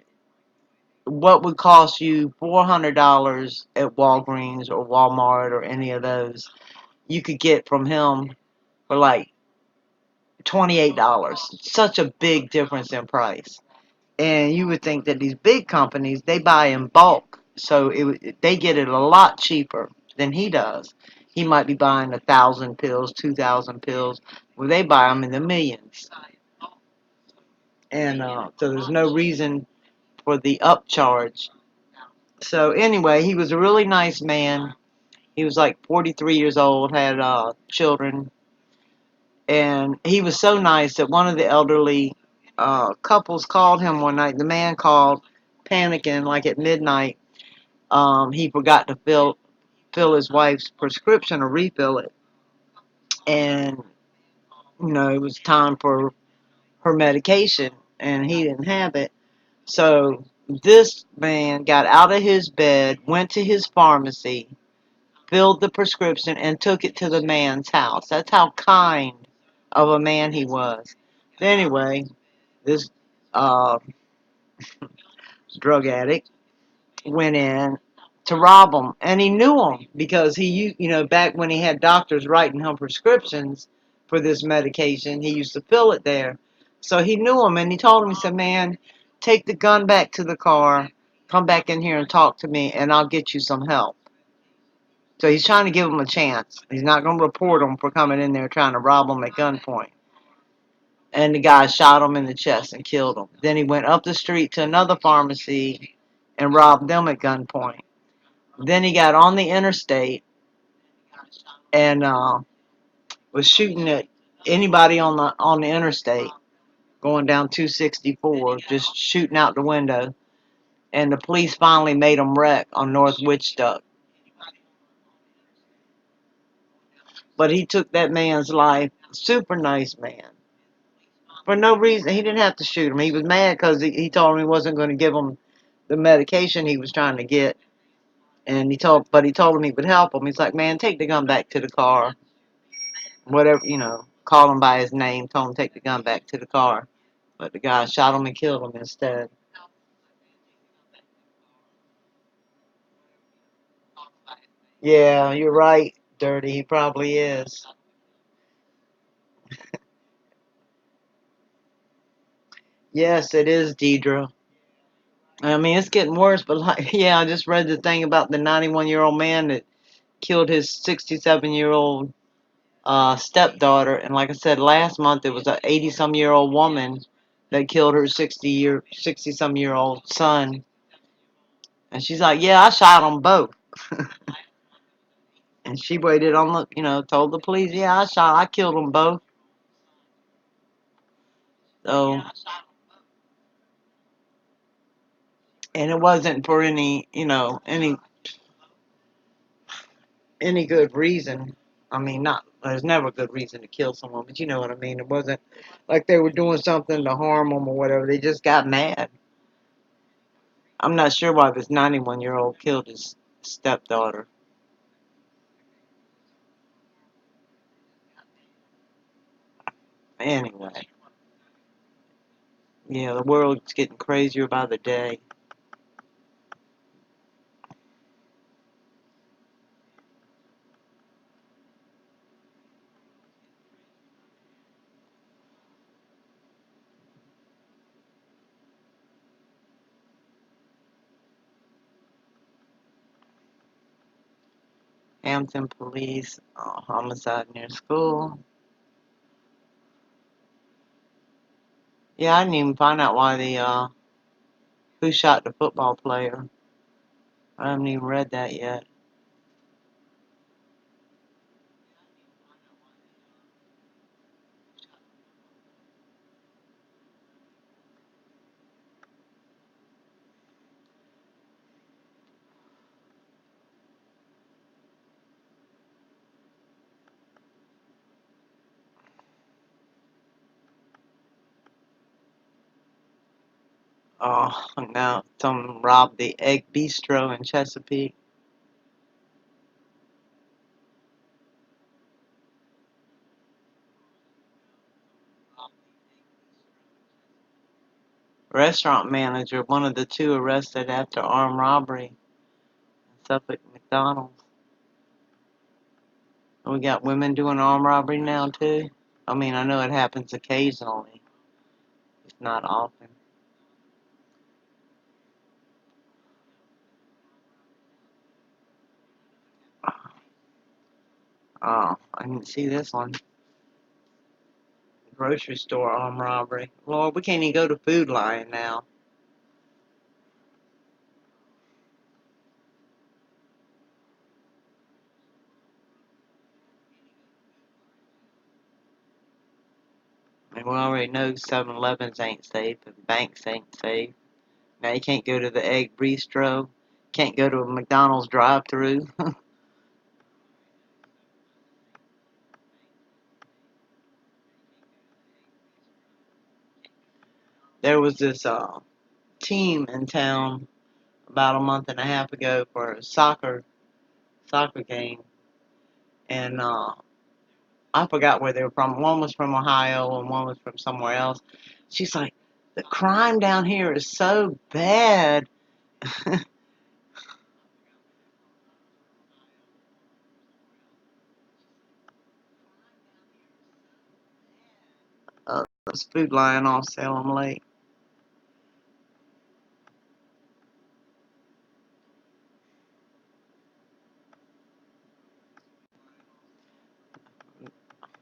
what would cost you $400 at Walgreens or Walmart or any of those, you could get from him for like $28. Such a big difference in price. And you would think that these big companies, they buy in bulk, so they get it a lot cheaper than he does. He might be buying 1,000 pills, 2,000 pills, well, they buy them in the millions. And so there's no reason for the upcharge. So anyway, he was a really nice man. He was like 43 years old, had children, and he was so nice that one of the elderly couples called him one night. The man called, panicking, like at midnight. He forgot to fill his wife's prescription or refill it, and it was time for her medication, and he didn't have it. So this man got out of his bed, went to his pharmacy, filled the prescription, and took it to the man's house. That's how kind of a man he was. But anyway, this uh, drug addict went in to rob him, and he knew him because back when he had doctors writing him prescriptions for this medication, he used to fill it there. So he knew him, and he told him, he said, "Man, take the gun back to the car, come back in here and talk to me, and I'll get you some help." So he's trying to give him a chance. He's not going to report him for coming in there trying to rob him at gunpoint. And the guy shot him in the chest and killed him. Then he went up the street to another pharmacy and robbed them at gunpoint. Then he got on the interstate and was shooting at anybody on the interstate, going down 264, just shooting out the window. And the police finally made him wreck on North Witchduck. But he took that man's life. Super nice man. For no reason. He didn't have to shoot him. He was mad because he told him he wasn't going to give him the medication he was trying to get. And he told him he would help him. He's like, "Man, take the gun back to the car." Whatever, call him by his name, told him to take the gun back to the car. But the guy shot him and killed him instead. Yeah, you're right, Dirty. He probably is. Yes, it is, Deidre. I mean, it's getting worse, but yeah, I just read the thing about the 91-year-old man that killed his 67-year-old stepdaughter, and like I said, last month it was an 80-some-year-old woman that killed her 60-some-year-old son, and she's like, "Yeah, I shot them both," and she waited on told the police, "Yeah, I killed them both." So, and it wasn't for any good reason. I mean, there's never a good reason to kill someone, but you know what I mean. It wasn't like they were doing something to harm them or whatever. They just got mad. I'm not sure why this 91-year-old killed his stepdaughter. Anyway, yeah, the world's getting crazier by the day. Hampton police, homicide near school. Yeah, I didn't even find out why who shot the football player. I haven't even read that yet. Oh, now someone robbed the Egg Bistro in Chesapeake. Restaurant manager, one of the two arrested after armed robbery in Suffolk McDonald's. We got women doing armed robbery now too. I mean, I know it happens occasionally. It's not often. Oh, I didn't see this one. Grocery store armed robbery. Lord, we can't even go to Food Lion now. I mean, we already know 7-Elevens ain't safe and banks ain't safe. Now you can't go to the Egg Bistro. Can't go to a McDonald's drive-thru. There was this team in town about a month and a half ago for a soccer game, and I forgot where they were from. One was from Ohio and one was from somewhere else. She's like, the crime down here is so bad. This Food Lion off Salem Lake.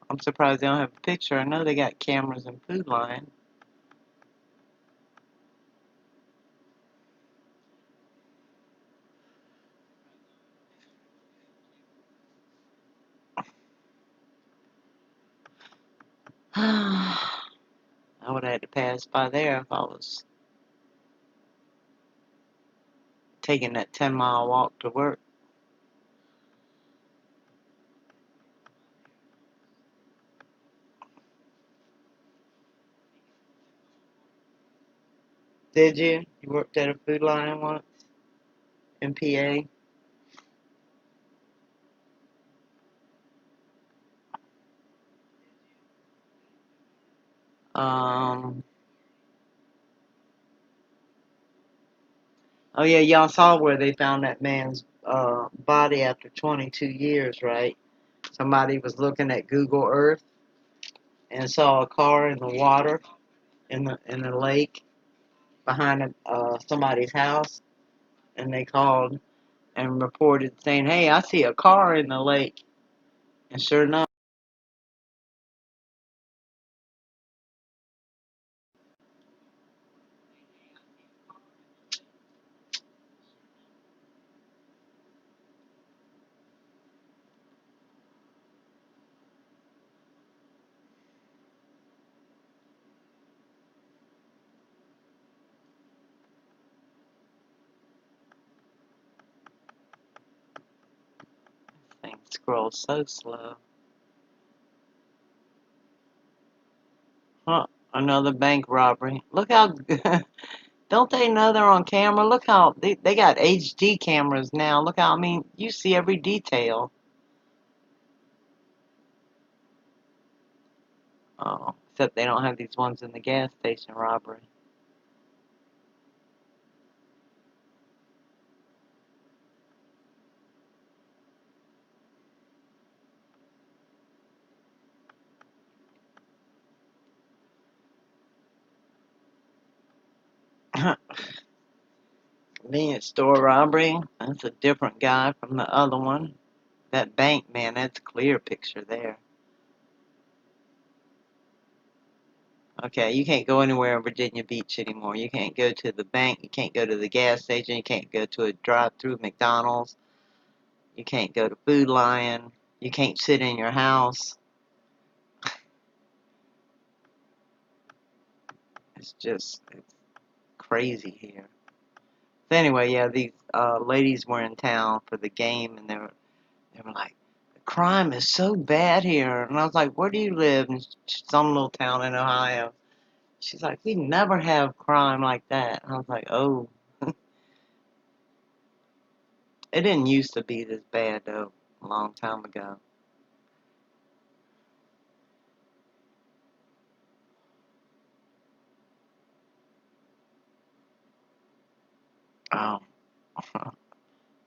I'm surprised they don't have a picture. I know they got cameras in Food Lion. I would have had to pass by there if I was taking that 10-mile walk to work. Did you? You worked at a Food Lion once in PA? Um, oh yeah, y'all saw where they found that man's body after 22 years, right? Somebody was looking at Google Earth and saw a car in the water in the lake behind somebody's house, and they called and reported saying, "Hey, I see a car in the lake," and sure enough, things scroll so slow. Huh? Another bank robbery. Look how don't they know they're on camera? Look how they got HD cameras now. Look how, I mean, you see every detail. Oh, except they don't have these ones in the gas station robbery. Convenience store robbery. That's a different guy from the other one. That bank, man, that's a clear picture there. Okay, you can't go anywhere in Virginia Beach anymore. You can't go to the bank. You can't go to the gas station. You can't go to a drive-through McDonald's. You can't go to Food Lion. You can't sit in your house. It's crazy here. So anyway, yeah, these ladies were in town for the game, and they were like, the crime is so bad here. And I was like, where do you live? In some little town in Ohio. She's like, we never have crime like that. And I was like, oh. It didn't used to be this bad, though, a long time ago. Oh.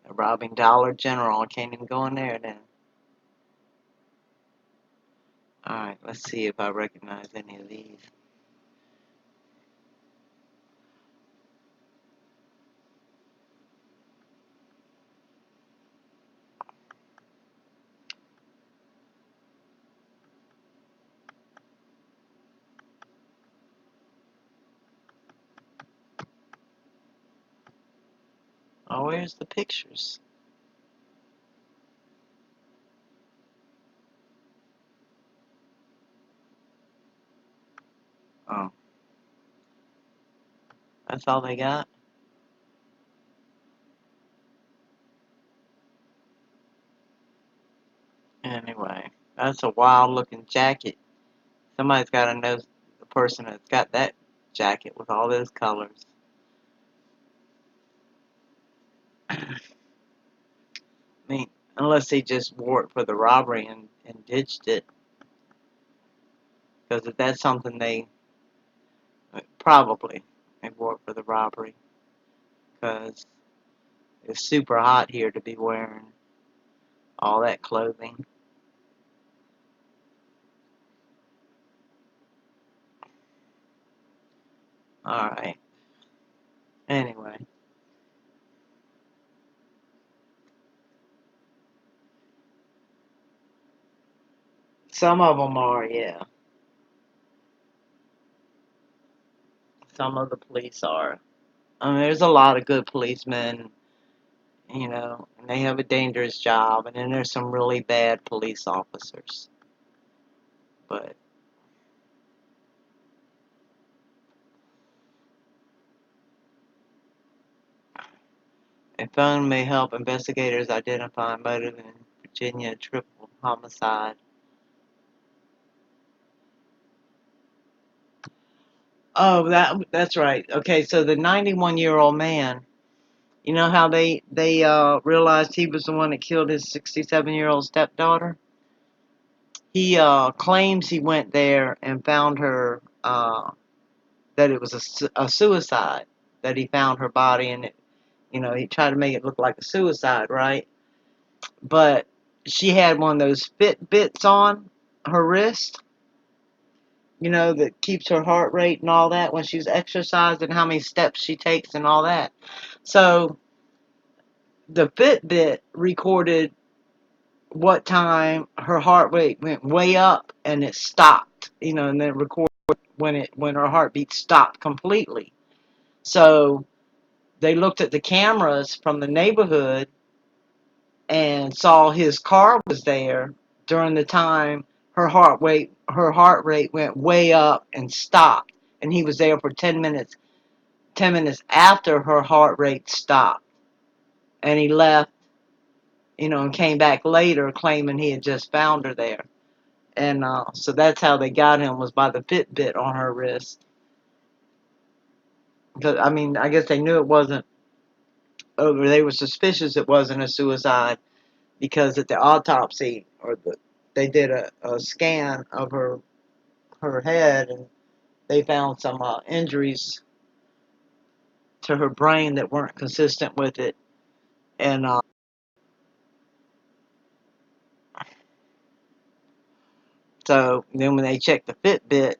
They're robbing Dollar General. I can't even go in there then. Alright, let's see if I recognize any of these. Oh, where's the pictures? Oh. That's all they got? Anyway, that's a wild looking jacket. Somebody's got to know the person that's got that jacket with all those colors. I mean, unless they just wore it for the robbery and ditched it. Because if that's something probably they wore it for the robbery. Because it's super hot here to be wearing all that clothing. Alright. Anyway. Some of them are, yeah. Some of the police are. I mean, there's a lot of good policemen, you know, and they have a dangerous job. And then there's some really bad police officers. But a phone may help investigators identify motive in Virginia triple homicide. Oh, that's right. Okay, so the 91-year-old man, you know how they realized he was the one that killed his 67-year-old stepdaughter? He claims he went there and found her, that it was a suicide, that he found her body, and he tried to make it look like a suicide, right? But she had one of those Fitbits on her wrist, that keeps her heart rate and all that when she's exercising, how many steps she takes and all that. So the Fitbit recorded what time her heart rate went way up and it stopped, and then recorded when her heartbeat stopped completely. So they looked at the cameras from the neighborhood and saw his car was there during the time her heart rate went way up and stopped, and he was there for 10 minutes after her heart rate stopped, and he left, and came back later claiming he had just found her there. And so that's how they got him, was by the Fitbit on her wrist. Because, I mean, I guess they knew it wasn't, or they were suspicious it wasn't a suicide, because at the autopsy, they did a scan of her head, and they found some injuries to her brain that weren't consistent with it. And so then when they checked the Fitbit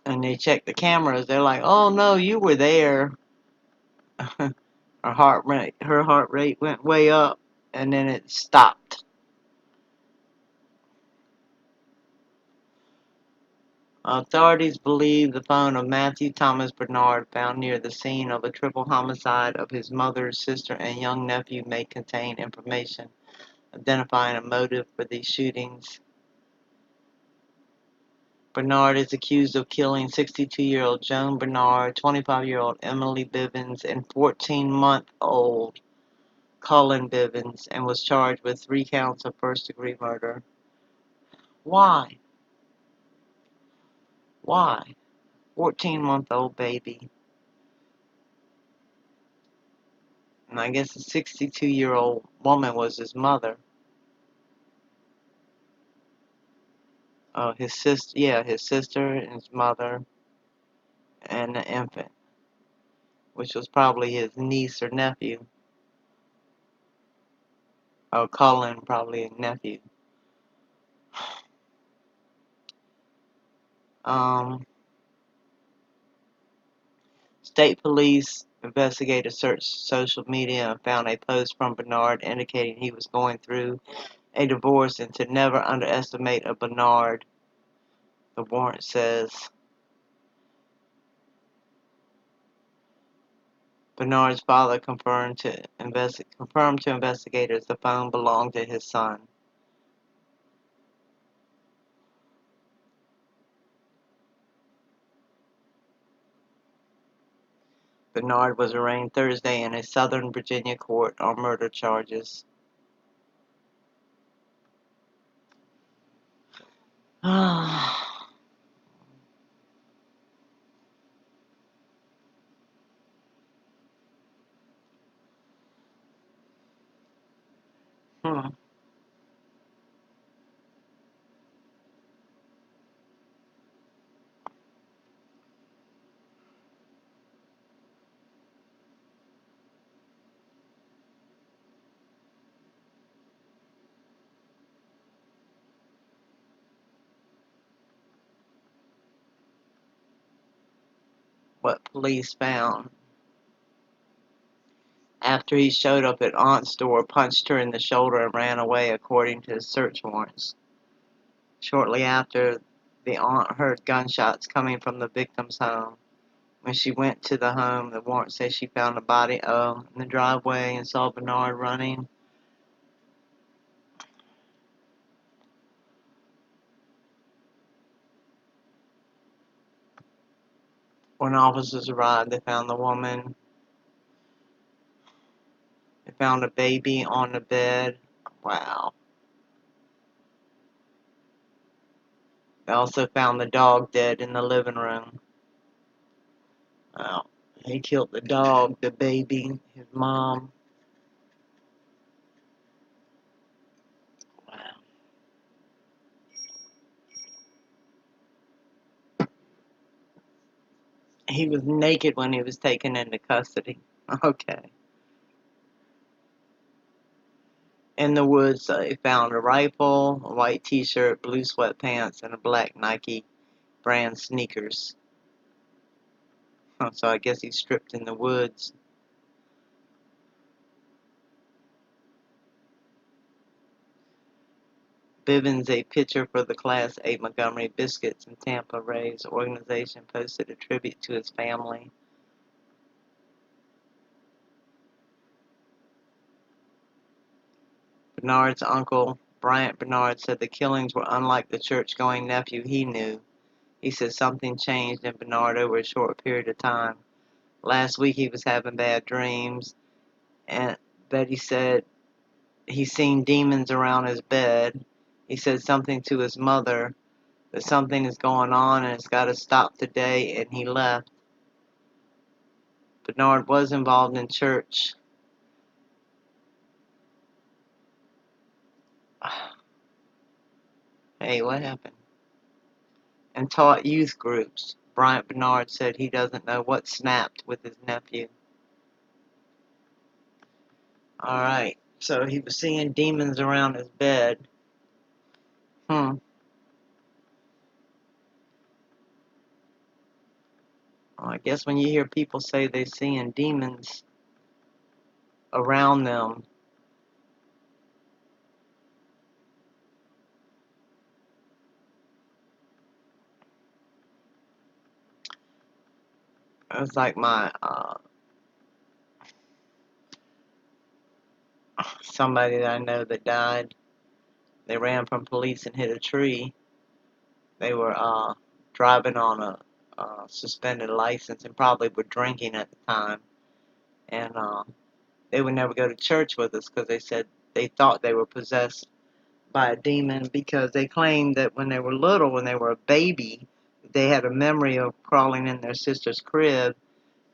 and they checked the cameras, they're like, oh no, you were there. Her heart rate went way up. and then it stopped. Authorities believe the phone of Matthew Thomas Bernard, found near the scene of a triple homicide of his mother, sister, and young nephew, may contain information identifying a motive for these shootings. Bernard is accused of killing 62-year-old Joan Bernard, 25-year-old Emily Bivens, and 14-month-old Colin Bivens, and was charged with 3 counts of first-degree murder. Why? Why? 14-month-old baby. And I guess the 62-year-old woman was his mother. Oh, his sister, yeah, his sister and his mother, and the infant, which was probably his niece or nephew. Oh, Colin, probably a nephew. State police investigators searched social media and found a post from Bernard indicating he was going through a divorce and to never underestimate a Bernard, the warrant says. Bernard's father confirmed to investigators the phone belonged to his son. Bernard was arraigned Thursday in a Southern Virginia court on murder charges. What police found. After he showed up at Aunt's door, punched her in the shoulder and ran away, according to his search warrants. Shortly after, the aunt heard gunshots coming from the victim's home. When she went to the home, the warrant says she found a body in the driveway and saw Bernard running. When officers arrived, they found the woman. They found a baby on the bed. Wow. They also found the dog dead in the living room. Wow. He killed the dog, the baby, his mom. Wow. He was naked when he was taken into custody. Okay. In the woods, they found a rifle, a white t-shirt, blue sweatpants, and a black Nike brand sneakers. So I guess he stripped in the woods. Bivens, a pitcher for the Class A Montgomery Biscuits and Tampa Rays organization, posted a tribute to his family. Bernard's uncle, Bryant Bernard, said the killings were unlike the church-going nephew he knew. He said something changed in Bernard over a short period of time. Last week he was having bad dreams, and Betty said he's seen demons around his bed. He said something to his mother, that something is going on and it's got to stop today, and he left. Bernard was involved in church. Hey, what happened? And taught youth groups. Bryant Bernard said he doesn't know what snapped with his nephew. Alright, so he was seeing demons around his bed. Well, I guess when you hear people say they're seeing demons around them, It was like my somebody that I know that died. They ran from police and hit a tree. They were driving on a suspended license and probably were drinking at the time. And they would never go to church with us because they said they thought they were possessed by a demon, because they claimed that when they were little, when they were a baby, they had a memory of crawling in their sister's crib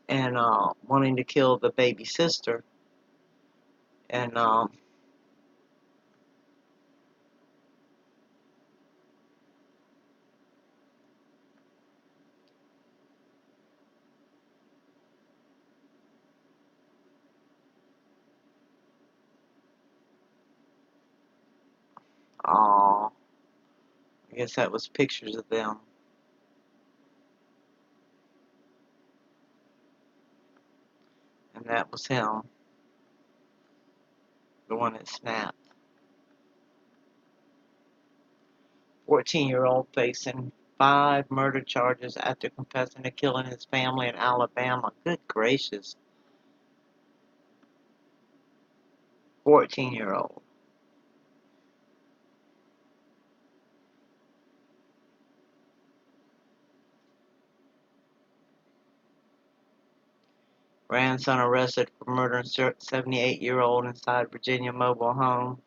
and wanting to kill the baby sister. And I guess that was pictures of them. And that was him, the one that snapped. 14-year-old facing 5 murder charges after confessing to killing his family in Alabama. Good gracious. 14-year-old. Grandson arrested for murdering 78-year-old inside Virginia mobile home.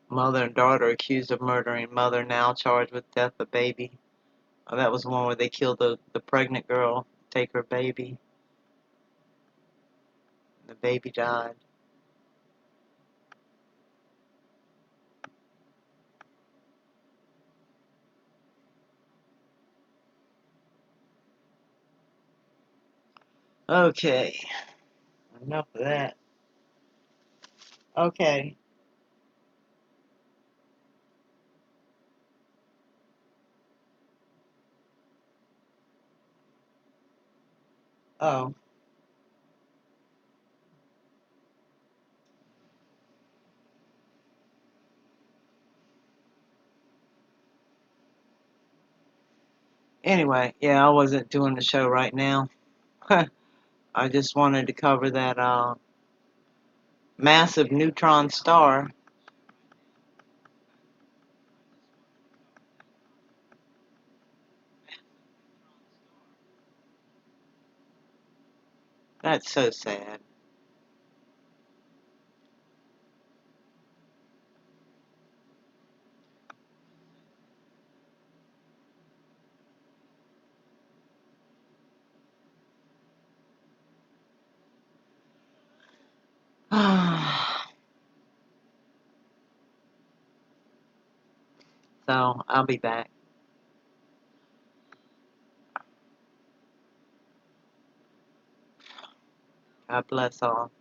Mother and daughter accused of murdering mother, now charged with death of baby. Oh, that was the one where they killed the pregnant girl, take her baby. The baby died. Okay, enough of that. Okay. Oh. Anyway, yeah, I wasn't doing the show right now. I just wanted to cover that massive neutron star. That's so sad. So, I'll be back. God bless all.